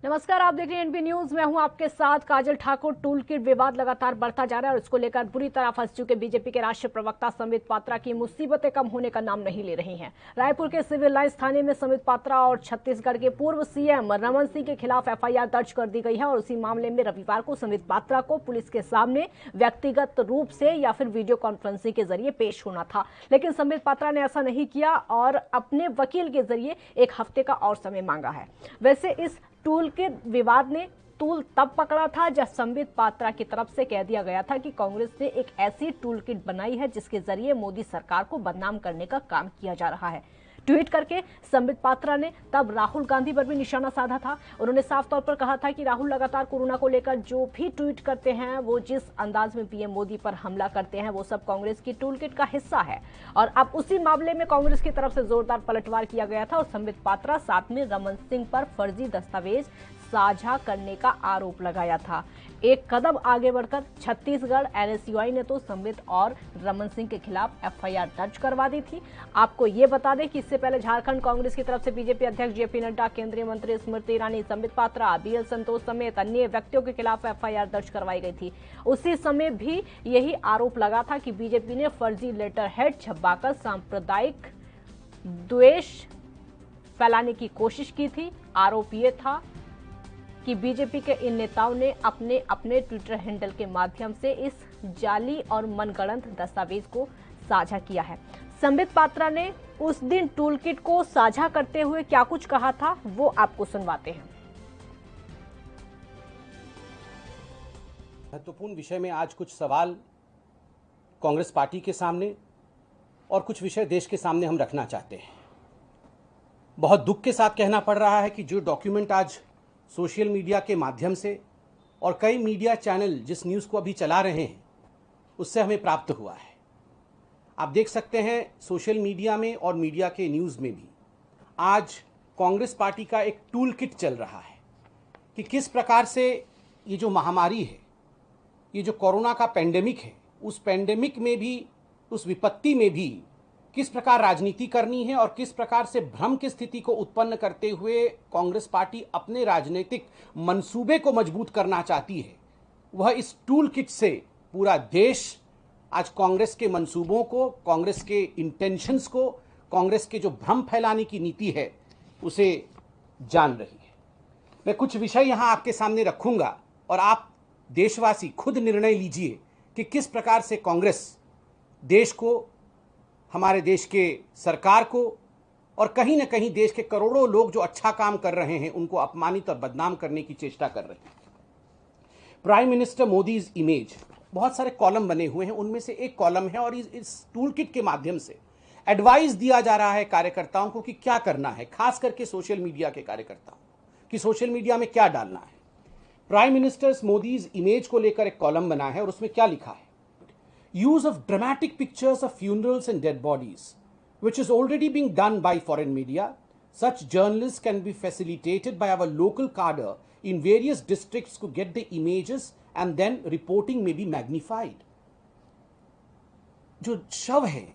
नमस्कार, आप देख रहे हैं एनपी न्यूज। मैं हूं आपके साथ काजल ठाकुर। टूल किट विवाद लगातार बढ़ता जा रहा है और इसको लेकर बुरी तरह फंस चुके बीजेपी के राष्ट्रीय प्रवक्ता संबित पात्रा की मुसीबतें कम होने का नाम नहीं ले रही हैं। रायपुर के सिविल लाइंस थाने में संबित पात्रा और छत्तीसगढ़ के पूर्व सीएम रमन सिंह के खिलाफ एफआईआर दर्ज कर दी गई है और उसी मामले में रविवार को संबित पात्रा को पुलिस के सामने व्यक्तिगत रूप से या फिर वीडियो कॉन्फ्रेंसिंग के जरिए पेश होना था, लेकिन संबित पात्रा ने ऐसा नहीं किया और अपने वकील के जरिए एक हफ्ते का और समय मांगा है। वैसे इस टूल के विवाद ने तूल तब पकड़ा था जब संबित पात्रा की तरफ से कह दिया गया था कि कांग्रेस ने एक ऐसी टूल किट बनाई है जिसके जरिए मोदी सरकार को बदनाम करने का काम किया जा रहा है। ट्वीट करके संबित पात्रा ने तब राहुल गांधी पर भी निशाना साधा था। उन्होंने साफ तौर पर कहा था कि राहुल लगातार कोरोना को लेकर जो भी ट्वीट करते हैं, वो जिस अंदाज में पीएम मोदी पर हमला करते हैं, वो सब कांग्रेस की टूल किट का हिस्सा है। और अब उसी मामले में कांग्रेस की तरफ से जोरदार पलटवार किया गया था और संबित पात्रा साथ में रमन सिंह पर फर्जी दस्तावेज साझा करने का आरोप लगाया था। एक कदम आगे बढ़कर छत्तीसगढ़ एनएसयूआई ने तो संबित और रमन सिंह के खिलाफ एफआईआर दर्ज करवा दी थी। आपको ये बता दें कि इससे पहले झारखंड कांग्रेस की तरफ से बीजेपी अध्यक्ष जेपी नड्डा, केंद्रीय मंत्री स्मृति ईरानी, संबित पात्रा, बीएल संतोष समेत अन्य व्यक्तियों के खिलाफ एफआईआर दर्ज करवाई गई थी। उसी समय भी यही आरोप लगा था कि बीजेपी ने फर्जी लेटर हेड छपवाकर सांप्रदायिक द्वेष फैलाने की कोशिश की थी। आरोप ये था कि बीजेपी के इन नेताओं ने अपने अपने ट्विटर हैंडल के माध्यम से इस जाली और मनगढ़ंत दस्तावेज को साझा किया है। संबित पात्रा ने उस दिन टूल किट को साझा करते हुए क्या कुछ कहा था, वो आपको सुनवाते हैं। महत्वपूर्ण विषय में आज कुछ सवाल कांग्रेस पार्टी के सामने और कुछ विषय देश के सामने हम रखना चाहते हैं। बहुत दुख के साथ कहना पड़ रहा है कि जो डॉक्यूमेंट आज सोशल मीडिया के माध्यम से और कई मीडिया चैनल जिस न्यूज़ को अभी चला रहे हैं उससे हमें प्राप्त हुआ है। आप देख सकते हैं सोशल मीडिया में और मीडिया के न्यूज़ में भी आज कांग्रेस पार्टी का एक टूल किट चल रहा है कि किस प्रकार से ये जो महामारी है, ये जो कोरोना का पेंडेमिक है, उस पेंडेमिक में भी, उस विपत्ति में भी किस प्रकार राजनीति करनी है और किस प्रकार से भ्रम की स्थिति को उत्पन्न करते हुए कांग्रेस पार्टी अपने राजनीतिक मंसूबे को मजबूत करना चाहती है। वह इस टूल किट से पूरा देश आज कांग्रेस के मंसूबों को, कांग्रेस के इंटेंशंस को, कांग्रेस के जो भ्रम फैलाने की नीति है उसे जान रही है। मैं कुछ विषय यहाँ आपके सामने रखूंगा और आप देशवासी खुद निर्णय लीजिए कि किस प्रकार से कांग्रेस देश को, हमारे देश के सरकार को और कहीं ना कहीं देश के करोड़ों लोग जो अच्छा काम कर रहे हैं उनको अपमानित और बदनाम करने की चेष्टा कर रहे हैं। प्राइम मिनिस्टर मोदीज इमेज, बहुत सारे कॉलम बने हुए हैं, उनमें से एक कॉलम है और इस टूल किट के माध्यम से एडवाइस दिया जा रहा है कार्यकर्ताओं को कि क्या करना है, खास करके सोशल मीडिया के कार्यकर्ताओं कि सोशल मीडिया में क्या डालना है। प्राइम मिनिस्टर मोदीज इमेज को लेकर एक कॉलम बना है और उसमें क्या लिखा है, use of dramatic pictures of funerals and dead bodies, which is already being done by foreign media. Such journalists can be facilitated by our local cadre in various districts to get the images and then reporting may be magnified. जो शव है,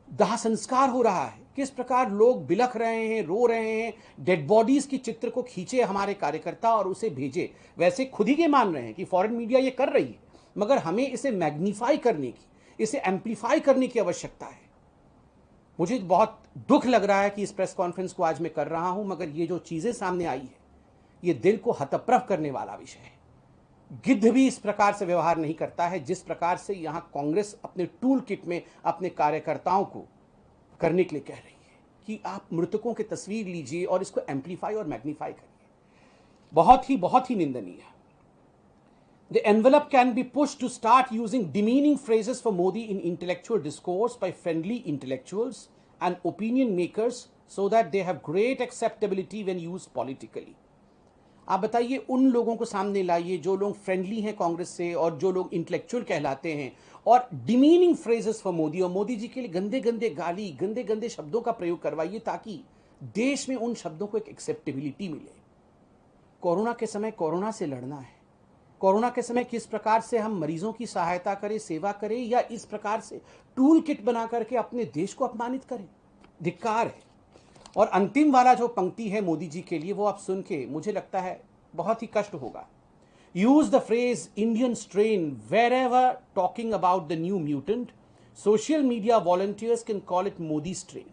दाह संस्कार हो रहा है, किस प्रकार लोग बिलख रहे हैं, रो रहे हैं, डेड बॉडीज की चित्र को खींचे हमारे कार्यकर्ता और उसे भेजे। वैसे खुद ही के मान रहे हैं कि फॉरेन मीडिया ये कर रही है, मगर हमें इसे मैग्नीफाई करने की, इसे एम्पलीफाई करने की आवश्यकता है। मुझे बहुत दुख लग रहा है कि इस प्रेस कॉन्फ्रेंस को आज मैं कर रहा हूं, मगर ये जो चीजें सामने आई है ये दिल को हतप्रभ करने वाला विषय है। गिद्ध भी इस प्रकार से व्यवहार नहीं करता है जिस प्रकार से यहां कांग्रेस अपने टूल किट में अपने कार्यकर्ताओं को करने के लिए कह रही है कि आप मृतकों की तस्वीर लीजिए और इसको एम्पलीफाई और मैग्नीफाई करिए। बहुत ही निंदनीय है। The envelope can be pushed to start using demeaning phrases for Modi in intellectual discourse by friendly intellectuals and opinion makers so that they have great acceptability when used politically. आप बताइए, उन लोगों को सामने लाइए जो लोग फ्रेंडली हैं कांग्रेस से और जो लोग इंटेलेक्चुअल कहलाते हैं और डिमीनिंग फ्रेजेस फॉर मोदी और मोदी जी के लिए गंदे गंदे गाली, गंदे गंदे शब्दों का प्रयोग करवाइए ताकि देश में उन शब्दों को एक एक्सेप्टेबिलिटी मिले। कोरोना के समय कोरोना से लड़ना है। कोरोना के समय किस प्रकार से हम मरीजों की सहायता करें, सेवा करें, या इस प्रकार से टूल किट बना करके अपने देश को अपमानित करें, धिक्कार है। और अंतिम वाला जो पंक्ति है मोदी जी के लिए, वो आप सुन के मुझे लगता है बहुत ही कष्ट होगा। Use the phrase Indian strain wherever talking about the new mutant. Social media volunteers can call it Modi strain.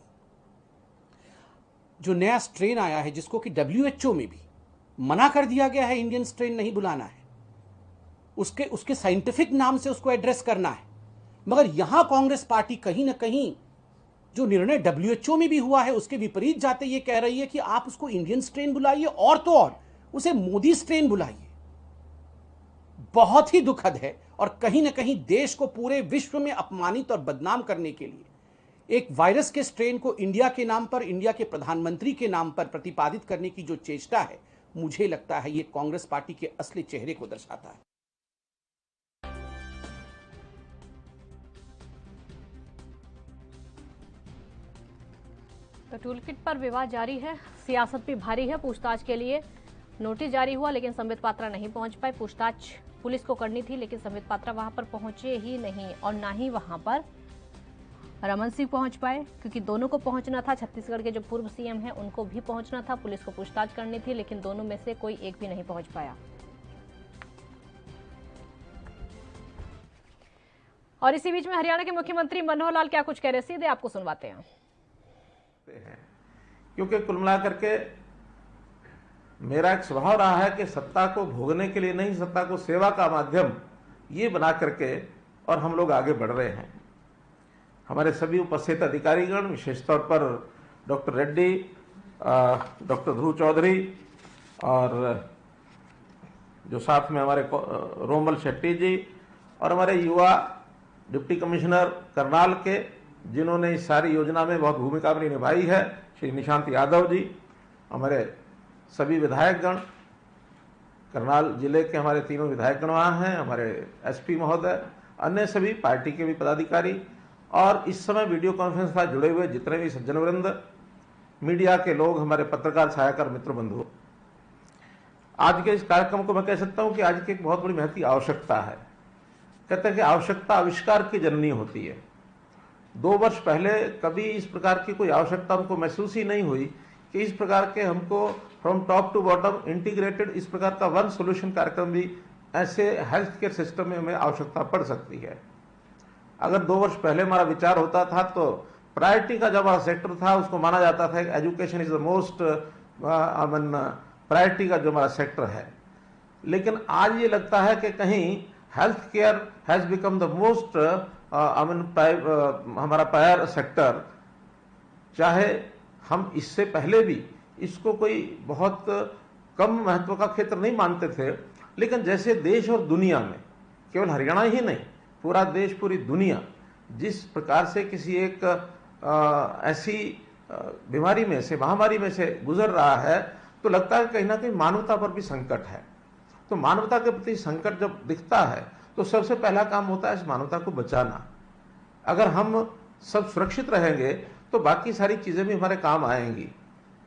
जो नया स्ट्रेन आया है, जिसको कि WHO में भी मना कर दिया गया है इंडियन स्ट्रेन नहीं बुलाना है, उसके साइंटिफिक नाम से उसको एड्रेस करना है, मगर यहां कांग्रेस पार्टी कहीं ना कहीं जो निर्णय WHO में भी हुआ है उसके विपरीत जाते ये कह रही है कि आप उसको इंडियन स्ट्रेन बुलाइए, और तो और उसे मोदी स्ट्रेन बुलाइए। बहुत ही दुखद है, और कहीं ना कहीं देश को पूरे विश्व में अपमानित और बदनाम करने के लिए एक वायरस के स्ट्रेन को इंडिया के नाम पर, इंडिया के प्रधानमंत्री के नाम पर प्रतिपादित करने की जो चेष्टा है, मुझे लगता है ये कांग्रेस पार्टी के असली चेहरे को दर्शाता है। तो टूलकिट पर विवाद जारी है, सियासत भी भारी है। पूछताछ के लिए नोटिस जारी हुआ, लेकिन संबित पात्रा नहीं पहुंच पाए। पूछताछ पुलिस को करनी थी, लेकिन संबित पात्रा वहां पर पहुंचे ही नहीं, और ना ही वहां पर रमन सिंह पहुंच पाए, क्योंकि दोनों को पहुंचना था। छत्तीसगढ़ के जो पूर्व सीएम हैं उनको भी पहुंचना था, पुलिस को पूछताछ करनी थी, लेकिन दोनों में से कोई एक भी नहीं पहुंच पाया। और इसी बीच में हरियाणा के मुख्यमंत्री मनोहर लाल क्या कुछ कह रहे, सीधे आपको सुनवाते हैं। क्योंकि कुल मिलाकर के मेरा एक स्वभाव रहा है कि सत्ता को भोगने के लिए नहीं, सत्ता को सेवा का माध्यम ये बना करके और हम लोग आगे बढ़ रहे हैं। हमारे सभी उपस्थित अधिकारीगण, विशेष तौर पर डॉक्टर रेड्डी, डॉक्टर ध्रुव चौधरी और जो साथ में हमारे रोमल शेट्टी जी और हमारे युवा डिप्टी कमिश्नर करनाल के, जिन्होंने इस सारी योजना में बहुत भूमिका अपनी निभाई है, श्री निशांत यादव जी, हमारे सभी विधायकगण, करनाल जिले के हमारे तीनों विधायकगण वहाँ हैं, हमारे एसपी महोदय, अन्य सभी पार्टी के भी पदाधिकारी, और इस समय वीडियो कॉन्फ्रेंस का जुड़े हुए जितने भी सज्जन वृंद, मीडिया के लोग, हमारे पत्रकार छायाकार मित्र बंधु। आज के इस कार्यक्रम को मैं कह सकता हूँ कि आज की एक बहुत बड़ी महती आवश्यकता है। कहते हैं कि आवश्यकता आविष्कार की जननी होती है। 2 वर्ष पहले कभी इस प्रकार की कोई आवश्यकता हमको महसूस ही नहीं हुई कि इस प्रकार के हमको from top to bottom integrated इस प्रकार का वन सोल्यूशन कार्यक्रम भी ऐसे हेल्थ केयर सिस्टम में हमें आवश्यकता पड़ सकती है। अगर 2 वर्ष पहले हमारा विचार होता था तो प्रायोरिटी का जो हमारा सेक्टर था उसको माना जाता था कि education is the most priority का जो हमारा सेक्टर है, लेकिन आज ये लगता है कि कहीं health care has become the most हमारा प्रायर सेक्टर। चाहे हम इससे पहले भी इसको कोई बहुत कम महत्व का क्षेत्र नहीं मानते थे, लेकिन जैसे देश और दुनिया में, केवल हरियाणा ही नहीं, पूरा देश, पूरी दुनिया जिस प्रकार से किसी एक ऐसी बीमारी में से, महामारी में से गुजर रहा है, तो लगता है कहीं ना कहीं मानवता पर भी संकट है। तो मानवता के प्रति संकट जब दिखता है तो सबसे पहला काम होता है इस मानवता को बचाना। अगर हम सब सुरक्षित रहेंगे तो बाकी सारी चीजें भी हमारे काम आएंगी।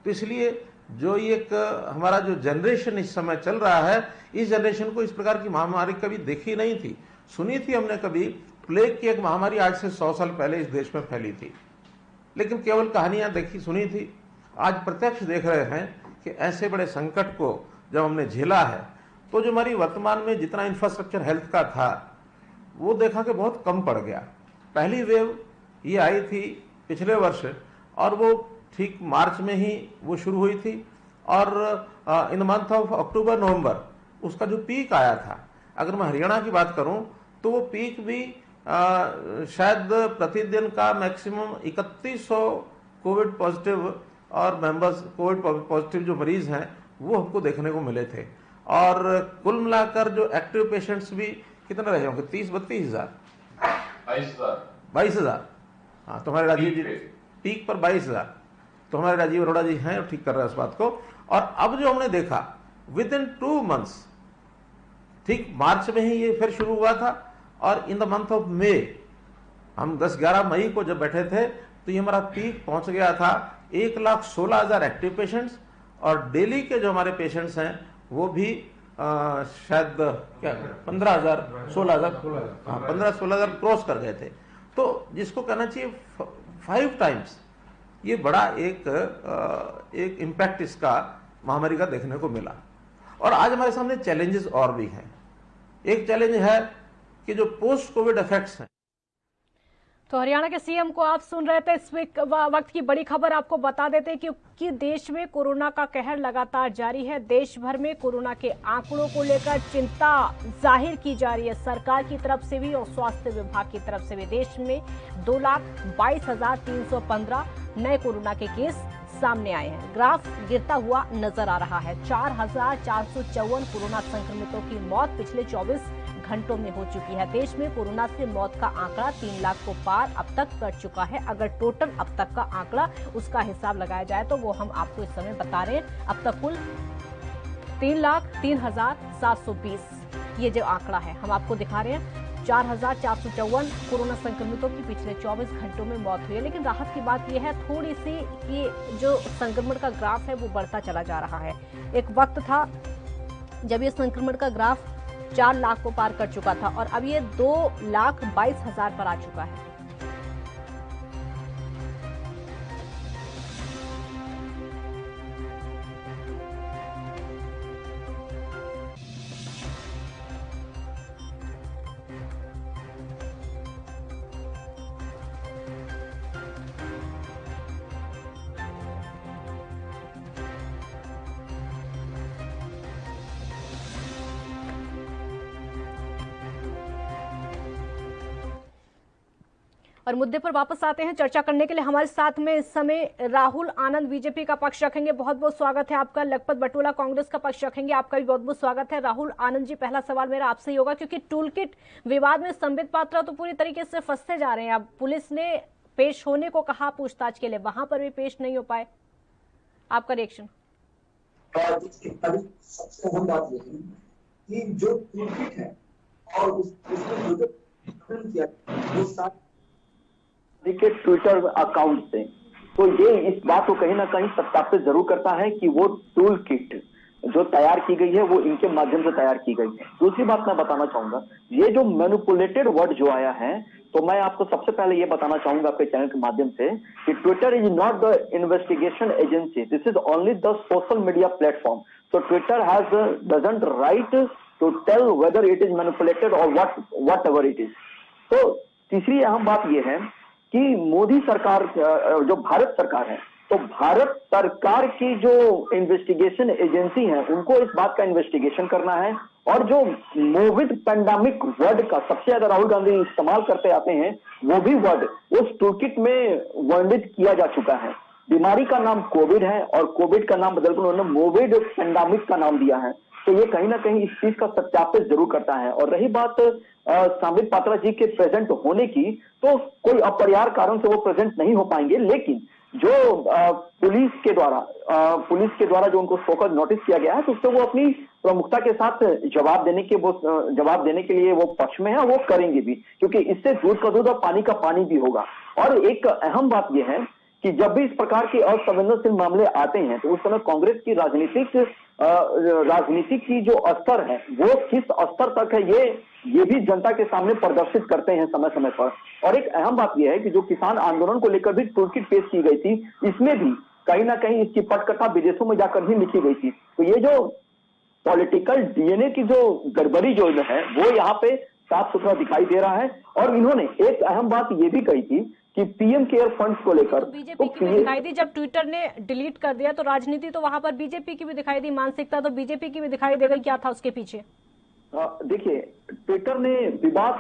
तो इसलिए जो एक हमारा जो जनरेशन इस समय चल रहा है, इस जनरेशन को इस प्रकार की महामारी कभी देखी नहीं थी। सुनी थी हमने कभी प्लेग की एक महामारी आज से 100 साल पहले इस देश में फैली थी, लेकिन केवल कहानियां देखी सुनी थी। आज प्रत्यक्ष देख रहे हैं कि ऐसे बड़े संकट को जब हमने झेला है तो जो हमारी वर्तमान में जितना इंफ्रास्ट्रक्चर हेल्थ का था वो देखा कि बहुत कम पड़ गया। पहली वेव ये आई थी पिछले वर्ष और वो ठीक मार्च में ही वो शुरू हुई थी, और in the month of October November उसका जो पीक आया था, अगर मैं हरियाणा की बात करूं तो वो पीक भी शायद प्रतिदिन का मैक्सिमम 3100 कोविड पॉजिटिव और मेंबर्स, कोविड पॉजिटिव जो मरीज हैं वो हमको देखने को मिले थे। और कुल मिलाकर जो एक्टिव पेशेंट्स भी कितने रहे होंगे, 30-32 हजार, 22,000। हाँ, तो हमारे राजीव जी पीक पर 22,000, तो हमारे राजीव अरोड़ा जी हैं और ठीक कर रहे हैं इस बात को। और अब जो हमने देखा विद इन 2 मंथ्स, ठीक मार्च में ही ये फिर शुरू हुआ था, और in the month of May, हम 10-11 मई को जब बैठे थे तो ये हमारा पीक पहुंच गया था 1,16,000 एक्टिव पेशेंट्स, और डेली के जो हमारे पेशेंट्स हैं वो भी शायद क्या 15,000, 16,000, 15-16,000 क्रॉस कर गए थे। तो जिसको कहना चाहिए 5 टाइम्स ये बड़ा एक इम्पैक्ट इसका महामारी का देखने को मिला। और आज हमारे सामने चैलेंजेस और भी हैं। एक चैलेंज है कि जो पोस्ट कोविड इफेक्ट्स हैं। तो हरियाणा के सीएम को आप सुन रहे थे। इस वक्त की बड़ी खबर आपको बता देते हैं कि देश में कोरोना का कहर लगातार जारी है। देश भर में कोरोना के आंकड़ों को लेकर चिंता जाहिर की जा रही है, सरकार की तरफ से भी और स्वास्थ्य विभाग की तरफ से भी। देश में 2,22,315 नए कोरोना के केस सामने आए हैं। ग्राफ गिरता हुआ नजर आ रहा है। 4,454 कोरोना संक्रमितों की मौत पिछले 24 घंटों में हो चुकी है। देश में कोरोना से मौत का आंकड़ा 3 लाख को पार अब तक कर चुका है। अगर टोटल अब तक का आंकड़ा उसका हिसाब लगाया जाए तो वो हम आपको इस समय बता रहे हैं। अब तक कुल 3,03,720 ये जो आंकड़ा है हम आपको दिखा रहे हैं। 4,454 कोरोना संक्रमितों की पिछले 24 घंटों में मौत हुई है। लेकिन राहत की बात यह है थोड़ी सी कि जो संक्रमण का ग्राफ है वो बढ़ता चला जा रहा है। एक वक्त था जब ये संक्रमण का ग्राफ 4 लाख को पार कर चुका था और अब ये 2,22,000 पर आ चुका है। और मुद्दे पर वापस आते हैं चर्चा करने के लिए। हमारे साथ में इस समय राहुल आनंद बीजेपी का पक्ष रखेंगे। बहुत बहुत स्वागत है आपका। लखपत बटोला कांग्रेस का पक्ष रखेंगे, आपका भी बहुत बहुत स्वागत है। राहुल आनंद जी, पहला सवाल मेरा आपसे ही होगा क्योंकि टूल किट विवाद में संबित पात्रा तो पूरी तरीके से फंसते जा रहे हैं। अब पुलिस ने पेश होने को कहा पूछताछ के लिए, वहां पर भी पेश नहीं हो पाए, आपका रिएक्शन? सबसे अहम बात यह है कि जो टूल किट है और उसमें जो किया वो साथ के ट्विटर अकाउंट से, तो ये इस बात को कहीं ना कहीं सत्यापित जरूर करता है कि वो टूल किट जो तैयार की गई है वो इनके माध्यम से तैयार की गई है। दूसरी बात मैं बताना चाहूंगा, ये जो मैनिपुलेटेड वर्ड जो आया है, तो मैं आपको सबसे पहले ये बताना चाहूंगा आपके चैनल के माध्यम से कि Twitter is not the investigation agency, this is only the social media platform. So Twitter doesn't right to tell whether it is manipulated or whatever it is. तो तीसरी अहम बात यह है कि मोदी सरकार, जो भारत सरकार है, तो भारत सरकार की जो इन्वेस्टिगेशन एजेंसी है उनको इस बात का इन्वेस्टिगेशन करना है। और जो मोविड पेंडेमिक वर्ड का सबसे ज्यादा राहुल गांधी इस्तेमाल करते आते हैं, वो भी वर्ड उस टूलकिट में वर्णित किया जा चुका है। बीमारी का नाम कोविड है और कोविड का नाम बदलकर उन्होंने मोविड पेंडेमिक का नाम दिया है। तो ये कहीं ना कहीं इस चीज का सत्यापित जरूर करता है। और रही बात संबित पात्रा जी के प्रेजेंट होने की, तो कोई अपरिहार्य कारण से वो प्रेजेंट नहीं हो पाएंगे, लेकिन जो पुलिस के द्वारा जो उनको फोकस नोटिस किया गया है, तो उससे वो अपनी प्रमुखता के साथ जवाब देने के लिए वो पक्ष में है, वो करेंगे भी, क्योंकि इससे दूध का दूध और पानी का पानी भी होगा। और एक अहम बात यह है कि जब भी इस प्रकार के असंवेदनशील मामले आते हैं तो उस समय कांग्रेस की राजनीतिक की जो स्तर है वो किस स्तर तक है, ये भी जनता के सामने प्रदर्शित करते हैं समय समय पर। और एक अहम बात यह है कि जो किसान आंदोलन को लेकर भी टूलकिट पेश की गई थी, इसमें भी कहीं ना कहीं इसकी पटकथा विदेशों में जाकर भी लिखी गई थी। तो ये जो पॉलिटिकल डीएनए की जो गड़बड़ी जो है वो यहाँ पे साफ सुथरा दिखाई दे रहा है। और इन्होंने एक अहम बात ये भी कही थी कि पीएम केयर फंड्स को लेकर बीजेपी की भी दिखाई दी। जब ट्विटर ने डिलीट कर दिया तो राजनीति तो वहां पर बीजेपी की भी दिखाई दी, मानसिकता तो बीजेपी की भी दिखाई दे गई। क्या था उसके पीछे? देखिए, ट्विटर ने विवाद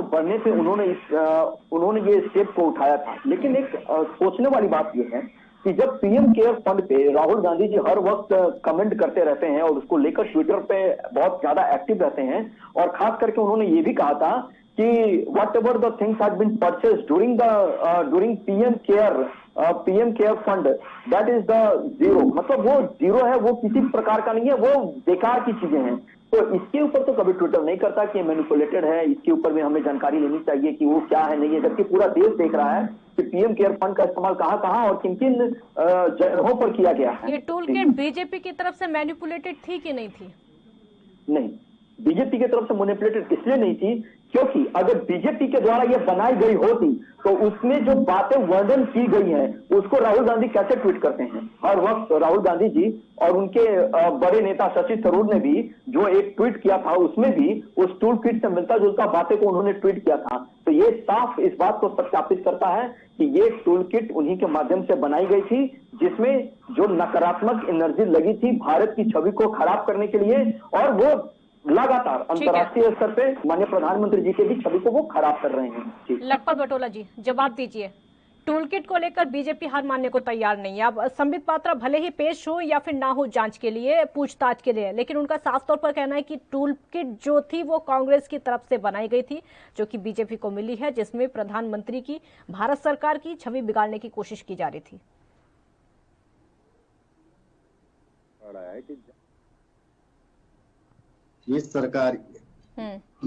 बढ़ने पे उन्होंने ये स्टेप को उठाया था। लेकिन एक सोचने वाली बात यह है कि जब पीएम केयर फंड पे राहुल गांधी जी हर वक्त कमेंट करते रहते हैं और उसको लेकर ट्विटर पे बहुत ज्यादा एक्टिव रहते हैं, और खास करके उन्होंने ये भी कहा था कि whatever the things had been purchased during PM care fund, that is the zero, मतलब वो जीरो है, वो किसी प्रकार का नहीं है, वो बेकार की चीजें हैं। तो इसके ऊपर तो कभी ट्विटर नहीं करता कि मैनिपुलेटेड है, इसके ऊपर भी हमें जानकारी लेनी चाहिए कि वो क्या है नहीं है, जबकि पूरा देश देख रहा है कि पीएम केयर फंड का इस्तेमाल कहाँ और किन किन जगहों पर किया गया है। ये टूल किट बीजेपी की तरफ से मैनिपुलेटेड थी कि नहीं थी? नहीं, बीजेपी की तरफ से मैनिपुलेटेड इसलिए नहीं थी क्योंकि अगर बीजेपी के द्वारा ये बनाई गई होती तो उसमें जो बातें वर्णन की गई हैं उसको राहुल गांधी कैसे ट्वीट करते हैं। हर वक्त राहुल गांधी जी और उनके बड़े नेता शशि थरूर ने भी जो एक ट्वीट किया था उसमें भी उस टूल किट से मिलता जुलता बातें को उन्होंने ट्वीट किया था। तो ये साफ इस बात को सत्यापित करता है कि ये टूल किट उन्हीं के माध्यम से बनाई गई थी, जिसमें जो नकारात्मक एनर्जी लगी थी भारत की छवि को खराब करने के लिए, और वो लगातार अंतर्राष्ट्रीय स्तर पे माननीय प्रधानमंत्री जी के भी छवि को वो खराब कर रहे हैं। लखपत बटोला जी जवाब दीजिए। टूल किट को लेकर बीजेपी हार मानने को तैयार नहीं है। अब संबित पात्रा भले ही पेश हो या फिर ना हो जांच के लिए, पूछताछ के लिए, लेकिन उनका साफ तौर पर कहना है कि टूल किट जो थी वो कांग्रेस की तरफ से बनाई गई थी, जो कि बीजेपी को मिली है, जिसमें प्रधानमंत्री की, भारत सरकार की छवि बिगाड़ने की कोशिश की जा रही थी। इस सरकार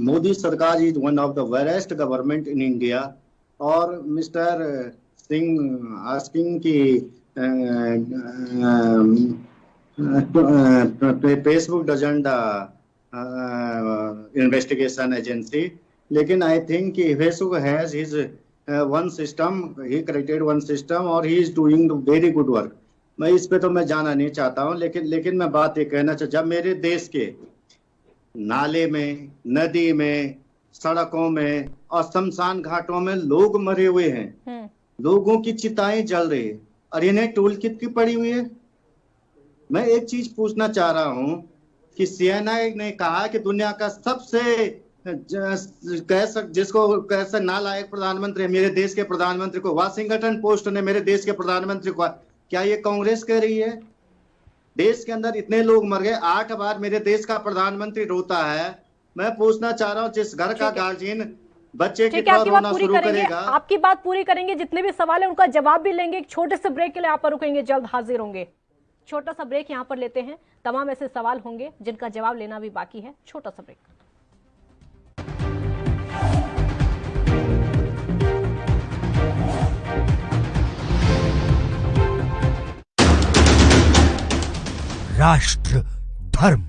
मोदी सरकार is one of the worst government in India, और मिस्टर सिंह आस्किंग की फेसबुक डजंट इन्वेस्टिगेशन एजेंसी, लेकिन I think Facebook has his one system, he created one system और he is doing very good work. मैं इस पे तो मैं जाना नहीं चाहता हूँ, लेकिन मैं बात ये कहना चाहता, जब मेरे देश के नाले में, नदी में, सड़कों में और शमशान घाटों में लोग मरे हुए हैं, लोगों की चिताएं जल रही है, और इन्हें टूल किट की पड़ी हुई है। मैं एक चीज पूछना चाह रहा हूं कि सीएनआई ने कहा कि दुनिया का सबसे जिसको कैसे नालायक प्रधानमंत्री मेरे देश के प्रधानमंत्री को, वाशिंगटन पोस्ट ने मेरे देश के प्रधानमंत्री को, क्या ये कांग्रेस कह रही है? देश के अंदर इतने लोग मर गए, 8 बार मेरे देश का प्रधानमंत्री रोता है। मैं पूछना चाह रहा हूँ, जिस घर का गार्जियन बच्चे की तरह रोना शुरू करेगा। आपकी बात पूरी करेंगे, जितने भी सवाल है उनका जवाब भी लेंगे। एक छोटे से ब्रेक के लिए आप पर रुकेंगे, जल्द हाजिर होंगे। छोटा सा ब्रेक यहाँ पर लेते हैं। तमाम ऐसे सवाल होंगे जिनका जवाब लेना भी बाकी है। छोटा सा ब्रेक। राष्ट्र धर्म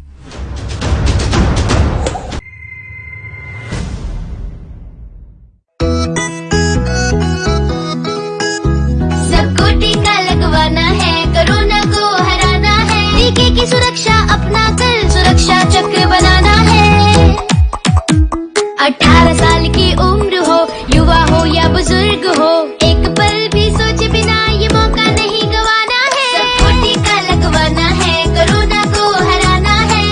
सबको टीका लगवाना है, कोरोना को हराना है, टीके की सुरक्षा अपना कर सुरक्षा चक्र बनाना है। 18 साल की उम्र हो, युवा हो या बुजुर्ग हो, एक पल भी सोचे बिना ये मौका नहीं गवाना है। सबको टीका लगवाना है, कोरोना को हराना है।